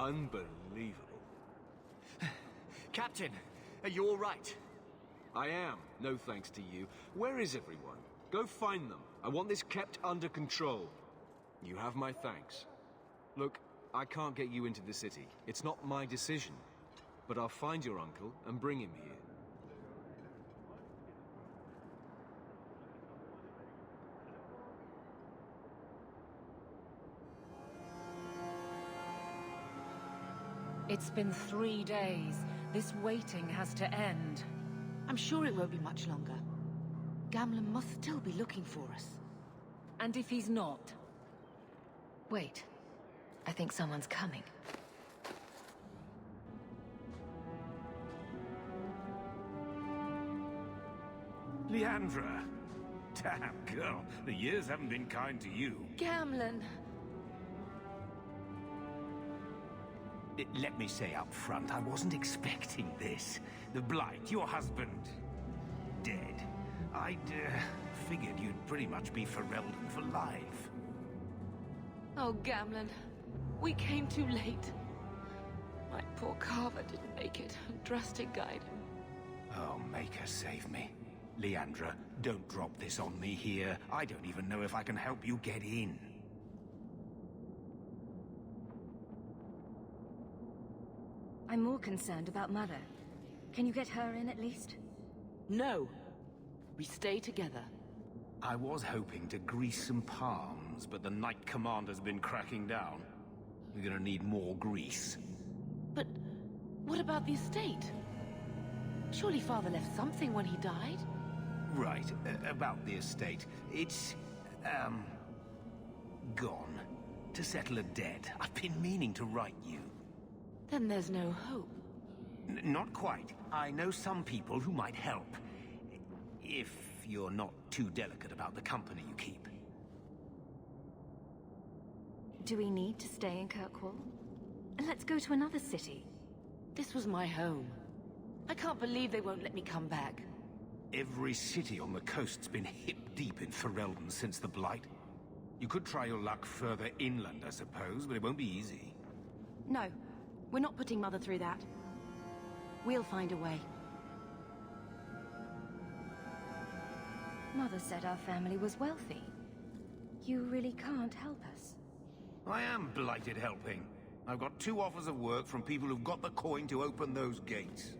Unbelievable. Captain, are you all right? I am, no thanks to you. Where is everyone? Go find them. I want this kept under control. You have my thanks. Look, I can't get you into the city. It's not my decision. But I'll find your uncle and bring him here. It's been 3 days. This waiting has to end. I'm sure it won't be much longer. Gamlen must still be looking for us. And if he's not? Wait. I think someone's coming. Leandra! Damn, girl. The years haven't been kind to you. Gamlen! Let me say up front, I wasn't expecting this. The Blight, your husband, dead. I'd figured you'd pretty much be Ferelden for life. Oh, Gamlen. We came too late. My poor Carver didn't make it, and Drastic guided him. Oh, make her save me. Leandra, don't drop this on me here. I don't even know if I can help you get in. I'm more concerned about Mother. Can you get her in at least? No. We stay together. I was hoping to grease some palms, but the Knight Commander's been cracking down. We're gonna need more grease. But what about the estate? Surely Father left something when he died? Right, about the estate. It's, gone. To settle a debt. I've been meaning to write you. Then there's no hope. Not quite. I know some people who might help. If you're not too delicate about the company you keep. Do we need to stay in Kirkwall? Let's go to another city. This was my home. I can't believe they won't let me come back. Every city on the coast's been hip-deep in Ferelden since the Blight. You could try your luck further inland, I suppose, but it won't be easy. No. We're not putting Mother through that. We'll find a way. Mother said our family was wealthy. You really can't help us. I am blighted helping. I've got 2 offers of work from people who've got the coin to open those gates.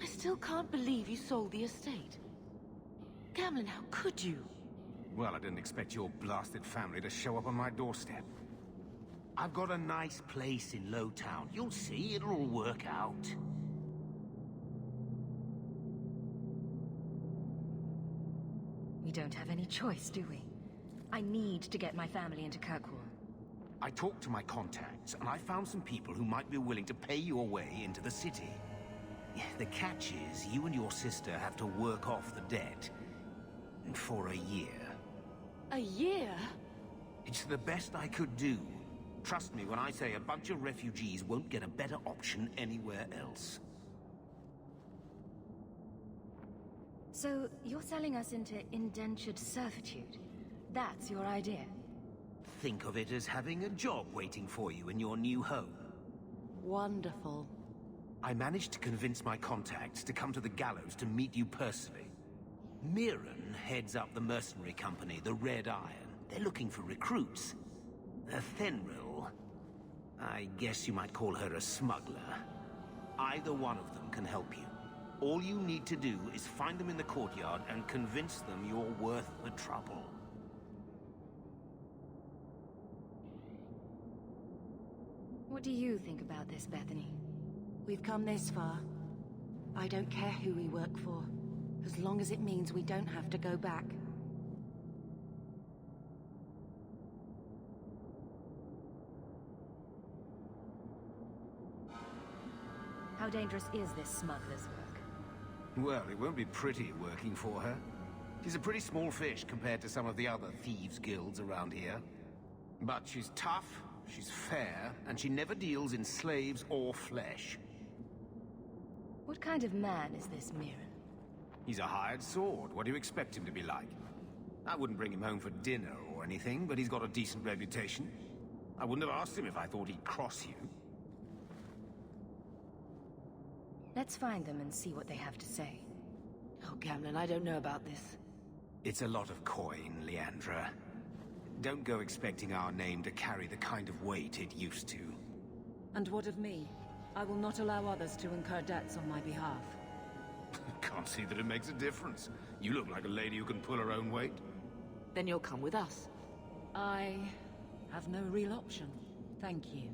I still can't believe you sold the estate. Gamlen, how could you? Well, I didn't expect your blasted family to show up on my doorstep. I've got a nice place in Lowtown. You'll see, it'll all work out. We don't have any choice, do we? I need to get my family into Kirkwall. I talked to my contacts, and I found some people who might be willing to pay your way into the city. The catch is, you and your sister have to work off the debt. For a year. A year? It's the best I could do. Trust me when I say a bunch of refugees won't get a better option anywhere else. So, you're selling us into indentured servitude? That's your idea? Think of it as having a job waiting for you in your new home. Wonderful. I managed to convince my contacts to come to the gallows to meet you personally. Mirren heads up the mercenary company, the Red Iron. They're looking for recruits. Fenrir, I guess you might call her a smuggler. Either one of them can help you. All you need to do is find them in the courtyard and convince them you're worth the trouble. What do you think about this, Bethany? We've come this far. I don't care who we work for, as long as it means we don't have to go back. How dangerous is this smuggler's work? Well, it won't be pretty working for her. She's a pretty small fish compared to some of the other thieves' guilds around here. But she's tough, she's fair, and she never deals in slaves or flesh. What kind of man is this Mirren? He's a hired sword. What do you expect him to be like? I wouldn't bring him home for dinner or anything, but he's got a decent reputation. I wouldn't have asked him if I thought he'd cross you. Let's find them and see what they have to say. Oh, Gamlen, I don't know about this. It's a lot of coin, Leandra. Don't go expecting our name to carry the kind of weight it used to. And what of me? I will not allow others to incur debts on my behalf. Can't see that it makes a difference. You look like a lady who can pull her own weight. Then you'll come with us. I have no real option. Thank you.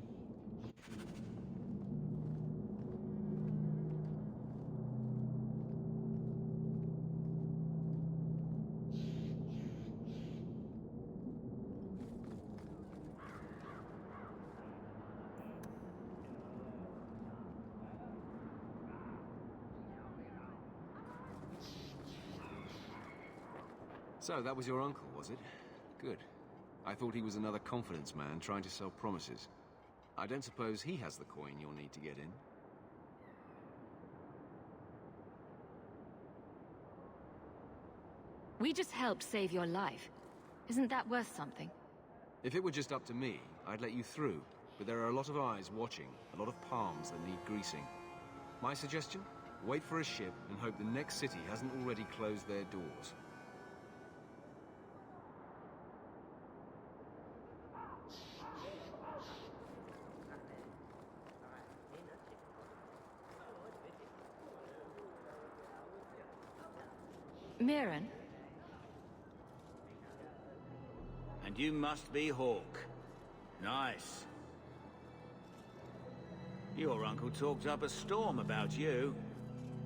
So, that was your uncle, was it? Good. I thought he was another confidence man trying to sell promises. I don't suppose he has the coin you'll need to get in. We just helped save your life. Isn't that worth something? If it were just up to me, I'd let you through. But there are a lot of eyes watching, a lot of palms that need greasing. My suggestion? Wait for a ship and hope the next city hasn't already closed their doors. Mirren? And you must be Hawk. Nice. Your uncle talked up a storm about you.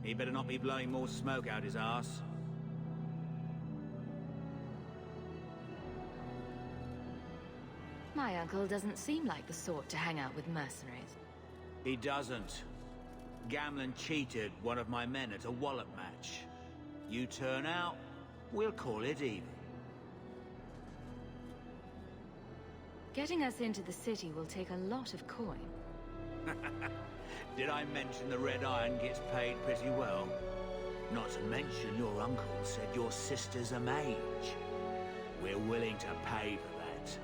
He better not be blowing more smoke out his arse. My uncle doesn't seem like the sort to hang out with mercenaries. He doesn't. Gamlen cheated one of my men at a wallop match. You turn out, we'll call it even. Getting us into the city will take a lot of coin. Did I mention the Red Iron gets paid pretty well? Not to mention your uncle said your sister's a mage. We're willing to pay for that.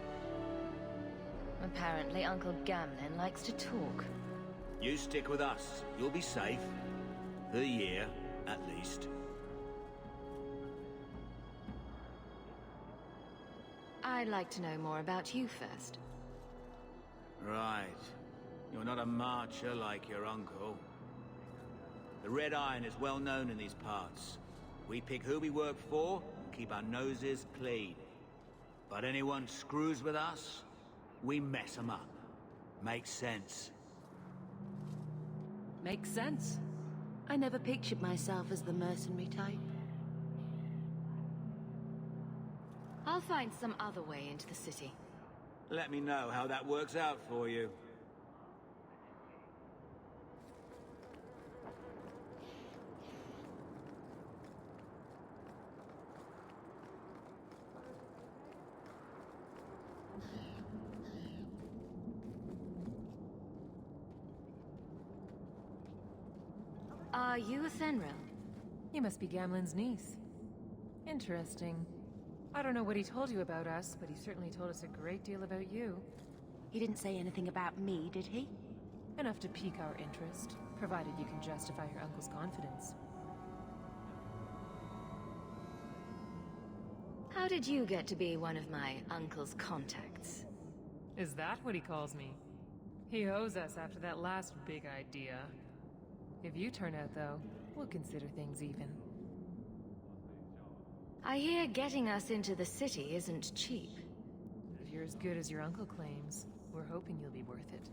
Apparently Uncle Gamlen likes to talk. You stick with us. You'll be safe. For the year, at least. I'd like to know more about you first. Right. You're not a marcher like your uncle. The Red Iron is well known in these parts. We pick who we work for and keep our noses clean. But anyone screws with us, we mess them up. Makes sense. Makes sense. I never pictured myself as the mercenary type. I'll find some other way into the city. Let me know how that works out for you. Are you a Fenrir? You must be Gamlen's niece. Interesting. I don't know what he told you about us, but he certainly told us a great deal about you. He didn't say anything about me, did he? Enough to pique our interest, provided you can justify your uncle's confidence. How did you get to be one of my uncle's contacts? Is that what he calls me? He owes us after that last big idea. If you turn out, though, we'll consider things even. I hear getting us into the city isn't cheap. If you're as good as your uncle claims, we're hoping you'll be worth it.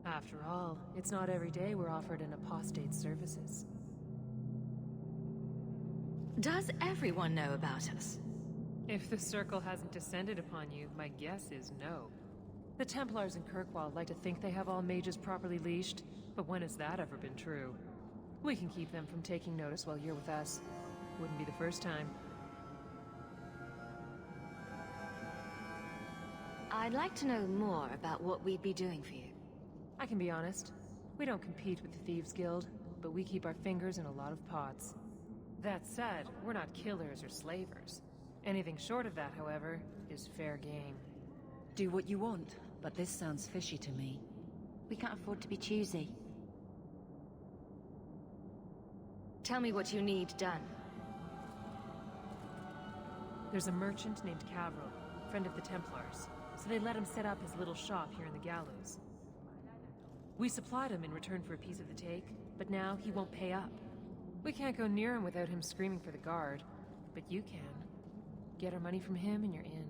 After all, it's not every day we're offered an apostate's services. Does everyone know about us? If the Circle hasn't descended upon you, my guess is no. The Templars in Kirkwall like to think they have all mages properly leashed, but when has that ever been true? We can keep them from taking notice while you're with us. Wouldn't be the first time. I'd like to know more about what we'd be doing for you. I can be honest. We don't compete with the Thieves Guild, but we keep our fingers in a lot of pots. That said, we're not killers or slavers. Anything short of that, however, is fair game. Do what you want, but this sounds fishy to me. We can't afford to be choosy. Tell me what you need done. There's a merchant named Cavril, friend of the Templars, so they let him set up his little shop here in the gallows. We supplied him in return for a piece of the take, but now he won't pay up. We can't go near him without him screaming for the guard, but you can. Get our money from him and you're in.